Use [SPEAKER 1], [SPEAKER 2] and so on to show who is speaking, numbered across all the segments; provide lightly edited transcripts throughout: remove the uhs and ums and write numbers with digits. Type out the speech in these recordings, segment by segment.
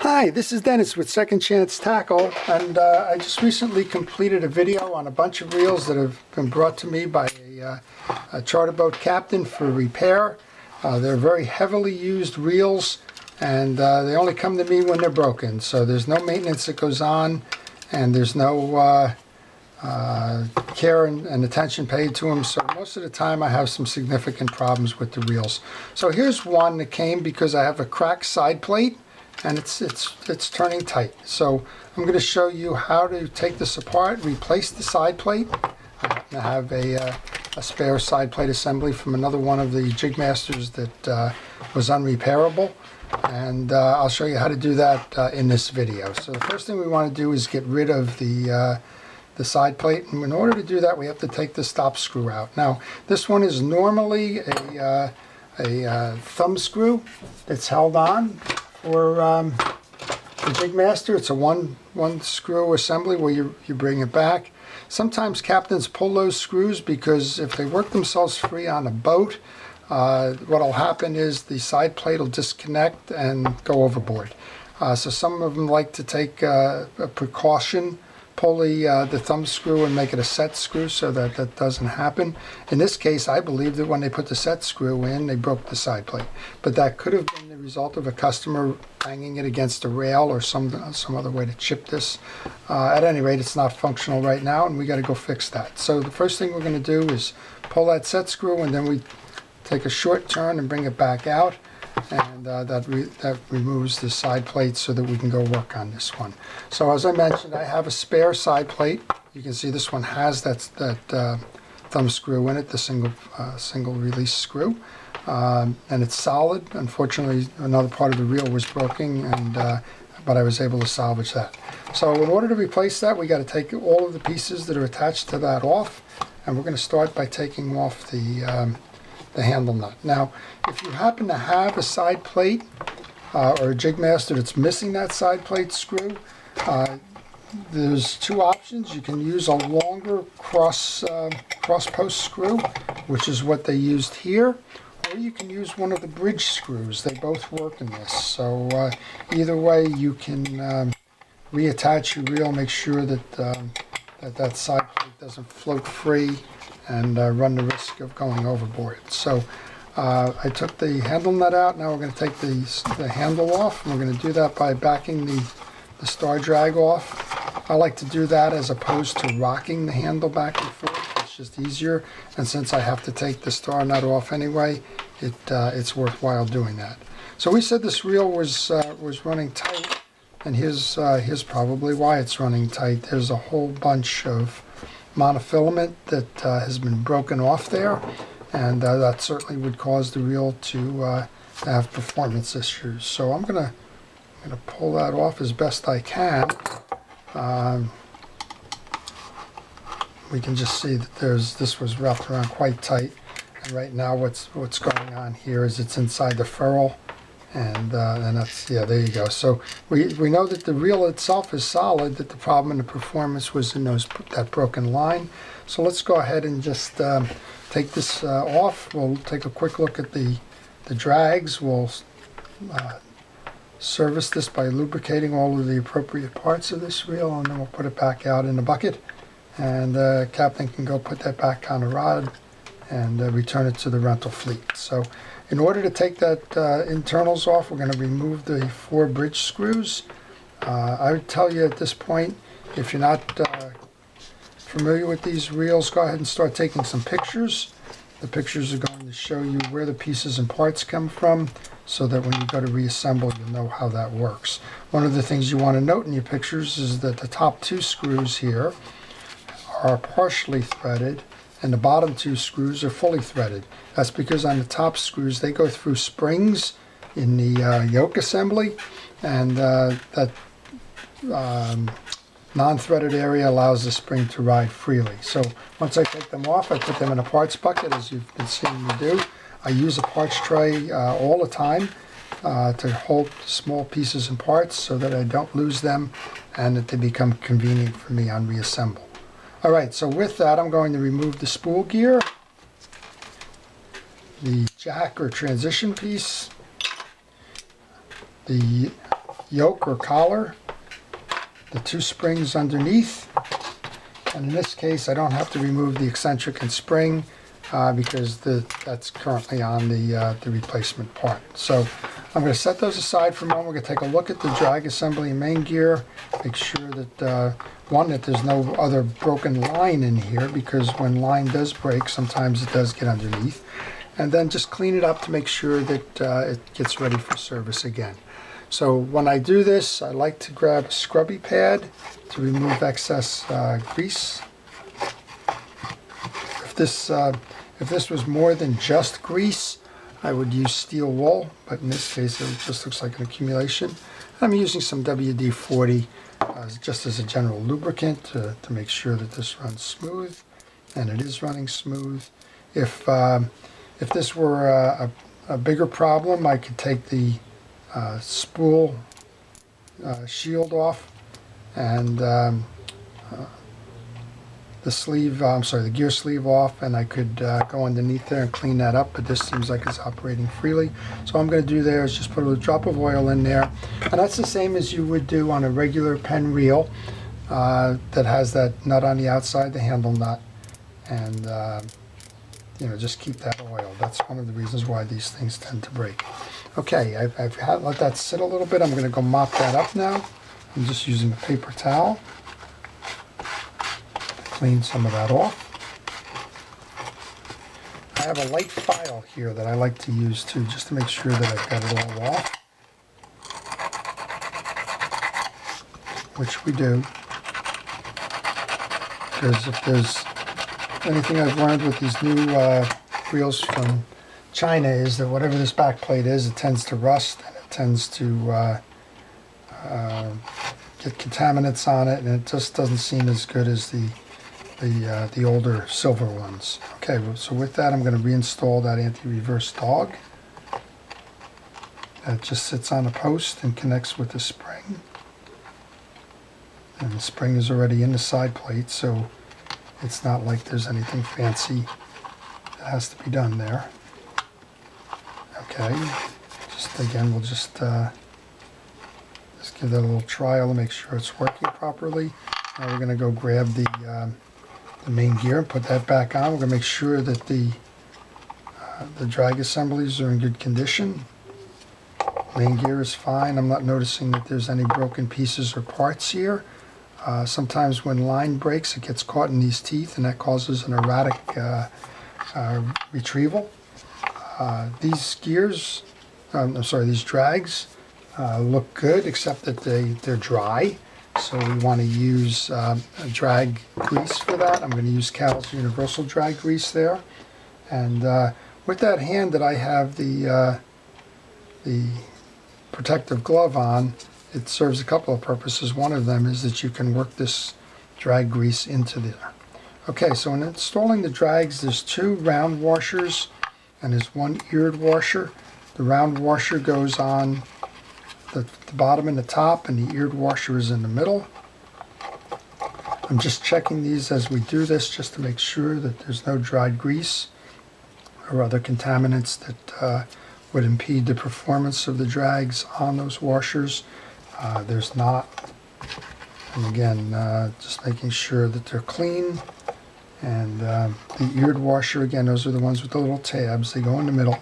[SPEAKER 1] Hi, this is Dennis with Second Chance Tackle, and I just recently completed a video on a bunch of reels that have been brought to me by a charter boat captain for repair. They're very heavily used reels, and they only come to me when they're broken, so there's no maintenance that goes on, and there's no care and attention paid to them, so most of the time I have some significant problems with the reels. So here's one that came because I have a cracked side plate and it's turning tight. So I'm going to show you how to take this apart, replace the side plate. I have a spare side plate assembly from another one of the JigMasters that was unrepairable, and I'll show you how to do that in this video. So the first thing we want to do is get rid of the side plate, and in order to do that we have to take the stop screw out. Now this one is normally a thumb screw that's held on for the JigMaster. It's a one screw assembly where you bring it back. Sometimes captains pull those screws because if they work themselves free on a boat, what will happen is the side plate will disconnect and go overboard. So some of them like to take a precaution, pull the thumb screw and make it a set screw so that that doesn't happen. In this case, I believe that when they put the set screw in, they broke the side plate. But that could have been the result of a customer banging it against a rail or some other way to chip this. At any rate, it's not functional right now, and we got to go fix that. So the first thing we're going to do is pull that set screw, and then we take a short turn and bring it back out. And that removes the side plate so that we can go work on this one. So as I mentioned, I have a spare side plate. You can see this one has that thumb screw in it, the single release screw, and it's solid. Unfortunately, another part of the reel was broken, but I was able to salvage that. So in order to replace that, we got to take all of the pieces that are attached to that off, and we're going to start by taking off the handle nut. Now, if you happen to have a side plate or a JigMaster that's missing that side plate screw, there's two options. You can use a longer cross post screw, which is what they used here, or you can use one of the bridge screws. They both work in this. So either way, you can reattach your reel, make sure that that side plate doesn't float free and run the risk of going overboard. So I took the handle nut out. Now we're going to take the handle off, and we're going to do that by backing the star drag off. I like to do that as opposed to rocking the handle back and forth. It's just easier, and since I have to take the star nut off anyway, it's worthwhile doing that. So we said this reel was running tight, and here's probably why it's running tight. There's a whole bunch of monofilament that has been broken off there, and that certainly would cause the reel to have performance issues. So I'm gonna pull that off as best I can. We can just see that this was wrapped around quite tight, and right now what's going on here is it's inside the ferrule, and that's, yeah, there you go. So we know that the reel itself is solid, that the problem in the performance was in that broken line. So let's go ahead and just take this off. We'll take a quick look at the drags. We'll service this by lubricating all of the appropriate parts of this reel, and then we'll put it back out in the bucket, and captain can go put that back on the rod and return it to the rental fleet. So in order to take that internals off, we're going to remove the 4 bridge screws. I would tell you at this point, if you're not familiar with these reels, go ahead and start taking some pictures. The pictures are going to show you where the pieces and parts come from, so that when you go to reassemble, you'll know how that works. One of the things you want to note in your pictures is that the top 2 screws here are partially threaded, and the bottom 2 screws are fully threaded. That's because on the top screws, they go through springs in the yoke assembly, and that non-threaded area allows the spring to ride freely. So once I take them off, I put them in a parts bucket, as you've been seeing me do. I use a parts tray all the time to hold small pieces and parts so that I don't lose them and that they become convenient for me on reassemble. All right, so with that, I'm going to remove the spool gear, the jack or transition piece, the yoke or collar, the 2 springs underneath, and in this case I don't have to remove the eccentric and spring because that's currently on the replacement part. So I'm going to set those aside for a moment. We're going to take a look at the drag assembly and main gear, make sure that one, that there's no other broken line in here, because when line does break sometimes it does get underneath, and then just clean it up to make sure that it gets ready for service again. So when I do this, I like to grab a scrubby pad to remove excess grease. If this was more than just grease, I would use steel wool, but in this case it just looks like an accumulation. I'm using some WD-40 just as a general lubricant to make sure that this runs smooth, and it is running smooth. If this were a bigger problem, I could take the spool shield off and the gear sleeve off, and I could go underneath there and clean that up, but this seems like it's operating freely. So all I'm going to do there is just put a drop of oil in there, and that's the same as you would do on a regular Penn reel that has that nut on the outside, the handle nut, and just keep that oil. That's one of the reasons why these things tend to break. Okay, I've let that sit a little bit. I'm going to go mop that up now. I'm just using a paper towel. Clean some of that off. I have a light file here that I like to use too, just to make sure that I've got it all off, which we do, because if there's anything I've learned with these new reels from China is that whatever this back plate is, it tends to rust, and it tends to get contaminants on it, and it just doesn't seem as good as the older silver ones. Okay, so with that I'm going to reinstall that anti-reverse dog. That just sits on a post and connects with the spring. And the spring is already in the side plate, so it's not like there's anything fancy that has to be done there. Okay, just again, we'll just give that a little trial to make sure it's working properly. Now we're going to go grab the main gear and put that back on. We're going to make sure that the drag assemblies are in good condition. Main gear is fine. I'm not noticing that there's any broken pieces or parts here. Sometimes when line breaks, it gets caught in these teeth, and that causes an erratic retrieval. These gears, these drags look good, except that they're dry. So we want to use a drag grease for that. I'm going to use Cal's Universal Drag Grease there. And with that hand that I have the protective glove on, it serves a couple of purposes. One of them is that you can work this drag grease into there. Okay, so in installing the drags, there's 2 round washers and there's 1 eared washer. The round washer goes on the bottom and the top, and the eared washer is in the middle. I'm just checking these as we do this just to make sure that there's no dried grease or other contaminants that would impede the performance of the drags on those washers. There's not. And again, just making sure that they're clean. And the eared washer, again, those are the ones with the little tabs. They go in the middle.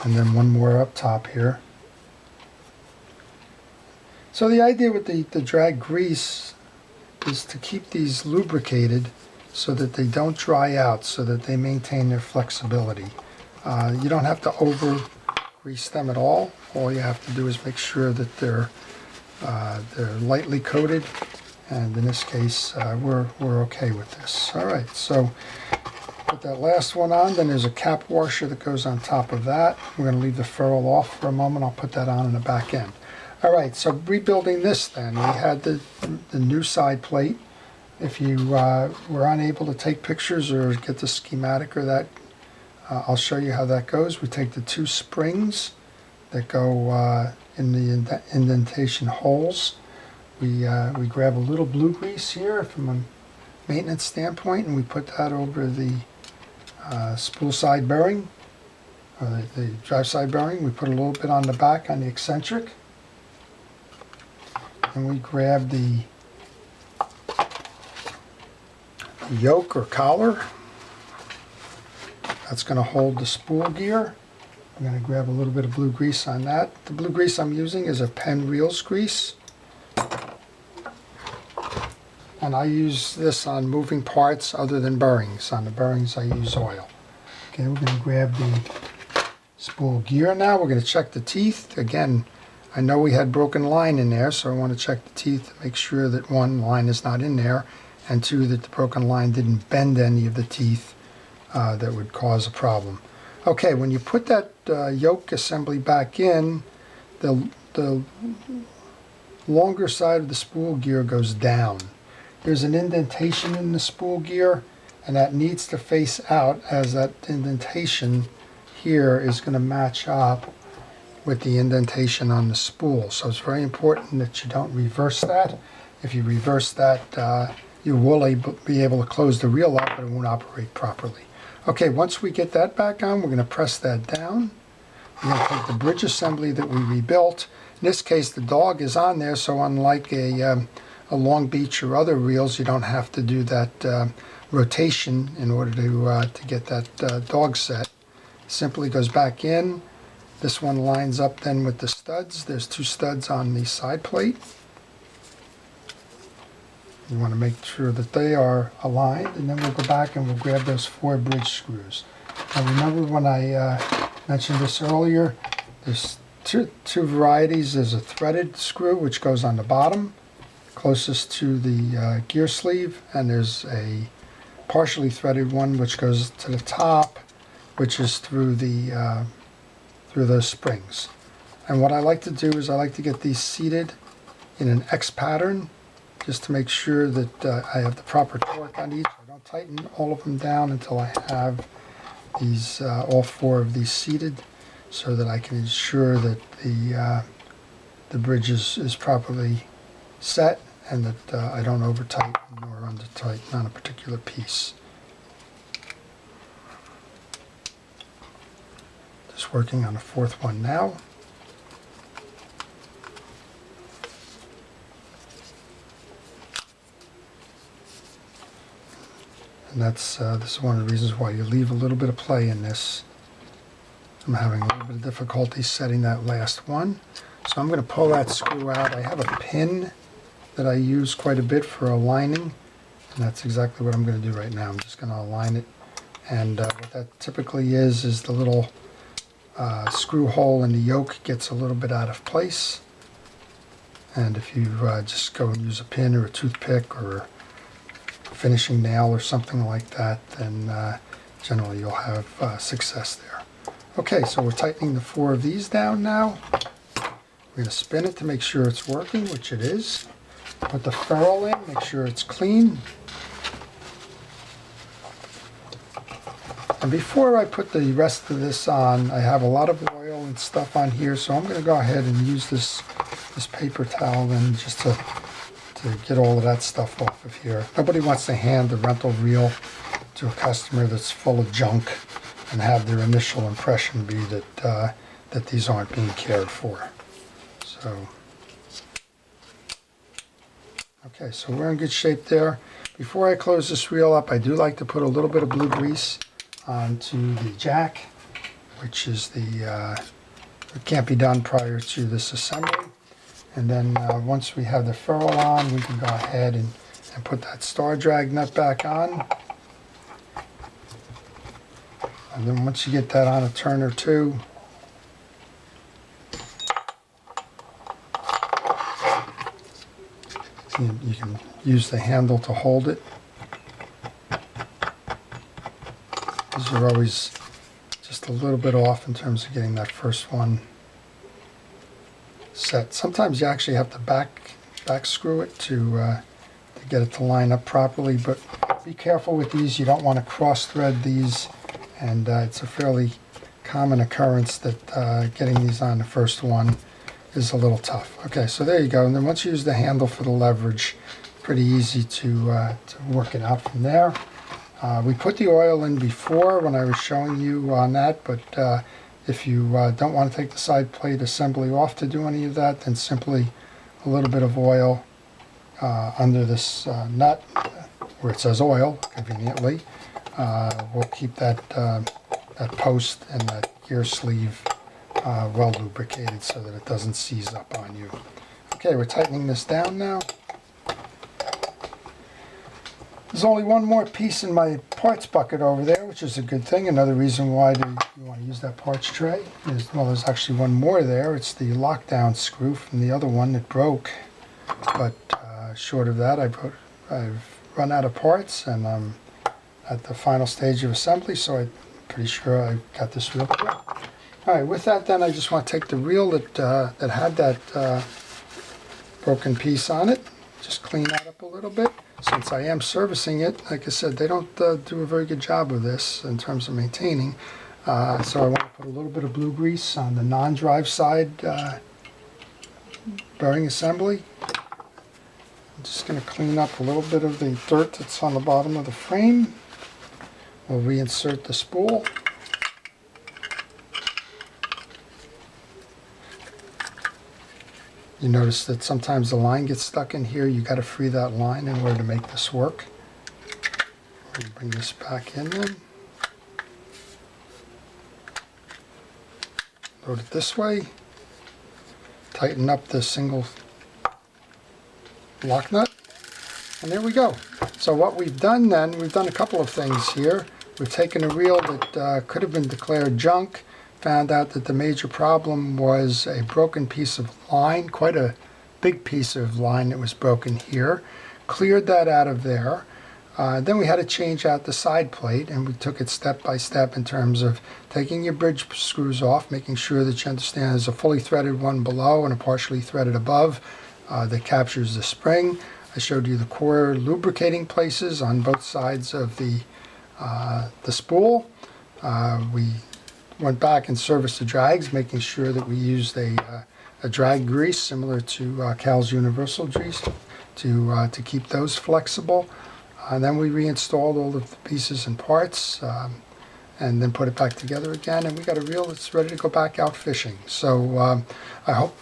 [SPEAKER 1] And then 1 more up top here. So the idea with the drag grease is to keep these lubricated so that they don't dry out, so that they maintain their flexibility. You don't have to over grease them at all. All you have to do is make sure that they're lightly coated, and in this case we're okay with this. All right, so put that last one on. Then there's a cap washer that goes on top of that. We're going to leave the ferrule off for a moment. I'll put that on in the back end. All right, so rebuilding this then, we had the new side plate. If you were unable to take pictures or get the schematic or that, I'll show you how that goes. We take the 2 springs that go in the indentation holes. We grab a little blue grease here from a maintenance standpoint, and we put that over the spool side bearing. the drive side bearing. We put a little bit on the back on the eccentric. And we grab the yoke or collar. That's going to hold the spool gear. I'm going to grab a little bit of blue grease on that. The blue grease I'm using is a Penn Reels grease. And I use this on moving parts other than bearings. On the bearings I use oil. Okay, we're going to grab the spool gear now. We're going to check the teeth. Again, I know we had broken line in there, so I want to check the teeth to make sure that one, line is not in there, and two, that the broken line didn't bend any of the teeth that would cause a problem. Okay, when you put that yoke assembly back in, the longer side of the spool gear goes down. There's an indentation in the spool gear, and that needs to face out, as that indentation here is going to match up with the indentation on the spool. So it's very important that you don't reverse that. If you reverse that, you will be able to close the reel up, but it won't operate properly. Okay, once we get that back on, we're going to press that down. We're going to take the bridge assembly that we rebuilt. In this case, the dog is on there, so unlike a Long Beach or other reels, you don't have to do that rotation in order to get that dog set. It simply goes back in. This one lines up then with the studs. There's two studs on the side plate. You want to make sure that they are aligned, and then we'll go back and we'll grab those 4 bridge screws. Now remember when I mentioned this earlier, there's two varieties. There's a threaded screw which goes on the bottom closest to the gear sleeve, and there's a partially threaded one which goes to the top, which is through the through those springs. And what I like to do is I like to get these seated in an X pattern, just to make sure that I have the proper torque on each. I don't tighten all of them down until I have these all 4 of these seated, so that I can ensure that the bridge is properly set, and that I don't over tighten or under tighten on a particular piece. Just working on the 4th one now. And this is one of the reasons why you leave a little bit of play in this. I'm having a little bit of difficulty setting that last one. So I'm going to pull that screw out. I have a pin that I use quite a bit for aligning, and that's exactly what I'm going to do right now. I'm just going to align it. And what that typically is the little screw hole in the yoke gets a little bit out of place. And if you just go and use a pin or a toothpick or finishing nail or something like that, then generally you'll have success there. Okay, so we're tightening the 4 of these down now. We're going to spin it to make sure it's working, which it is. Put the ferrule in, make sure it's clean. And before I put the rest of this on, I have a lot of oil and stuff on here, so I'm going to go ahead and use this paper towel then just to get all of that stuff off of here. Nobody wants to hand the rental reel to a customer that's full of junk and have their initial impression be that these aren't being cared for. So, okay, so we're in good shape there. Before I close this reel up, I do like to put a little bit of blue grease onto the jack, which is it can't be done prior to this assembly. And then once we have the ferrule on, we can go ahead and put that star drag nut back on. And then once you get that on a turn or two, you can use the handle to hold it. These are always just a little bit off in terms of getting that first one set. Sometimes you actually have to back screw it to get it to line up properly, but be careful with these. You don't want to cross thread these, and it's a fairly common occurrence that getting these on the first one is a little tough. Okay, so there you go. And then once you use the handle for the leverage, pretty easy to work it out from there. We put the oil in before when I was showing you on that, but If you don't want to take the side plate assembly off to do any of that, then simply a little bit of oil under this nut where it says oil, conveniently, will keep that, that post and that gear sleeve well lubricated so that it doesn't seize up on you. Okay, we're tightening this down now. There's only one more piece in my parts bucket over there, which is a good thing. Another reason why you want to use that parts tray is, well, there's actually one more there. It's the lockdown screw from the other one that broke. But short of that, I've run out of parts, and I'm at the final stage of assembly, so I'm pretty sure I got this reel correct. All right, with that then, I just want to take the reel that had that broken piece on it, just clean that up a little bit. Since I am servicing it, like I said, they don't do a very good job of this in terms of maintaining. So I want to put a little bit of blue grease on the non-drive side bearing assembly. I'm just going to clean up a little bit of the dirt that's on the bottom of the frame. We'll reinsert the spool. You notice that sometimes the line gets stuck in here. You got to free that line in order to make this work. We're going to bring this back in then. Load it this way. Tighten up the single lock nut. And there we go. So what we've done then, we've done a couple of things here. We've taken a reel that could have been declared junk, found out that the major problem was a broken piece of line, quite a big piece of line that was broken here, cleared that out of there. Then we had to change out the side plate, and we took it step by step in terms of taking your bridge screws off, making sure that you understand there's a fully threaded one below and a partially threaded above that captures the spring. I showed you the core lubricating places on both sides of the spool. We went back and serviced the drags, making sure that we used a drag grease similar to Cal's Universal Grease to keep those flexible. And then we reinstalled all of the pieces and parts and then put it back together again, and we got a reel that's ready to go back out fishing. So I hope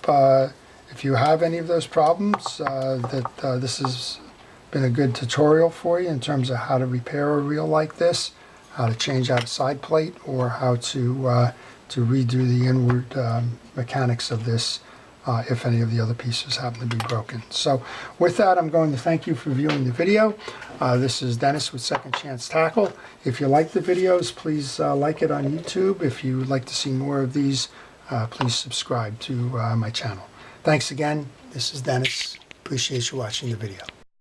[SPEAKER 1] if you have any of those problems that this has been a good tutorial for you in terms of how to repair a reel like this, how to change out a side plate, or how to redo the inward mechanics of this if any of the other pieces happen to be broken. So with that, I'm going to thank you for viewing the video. This is Dennis with Second Chance Tackle. If you like the videos, please like it on YouTube. If you would like to see more of these, please subscribe to my channel. Thanks again. This is Dennis. Appreciate you watching the video.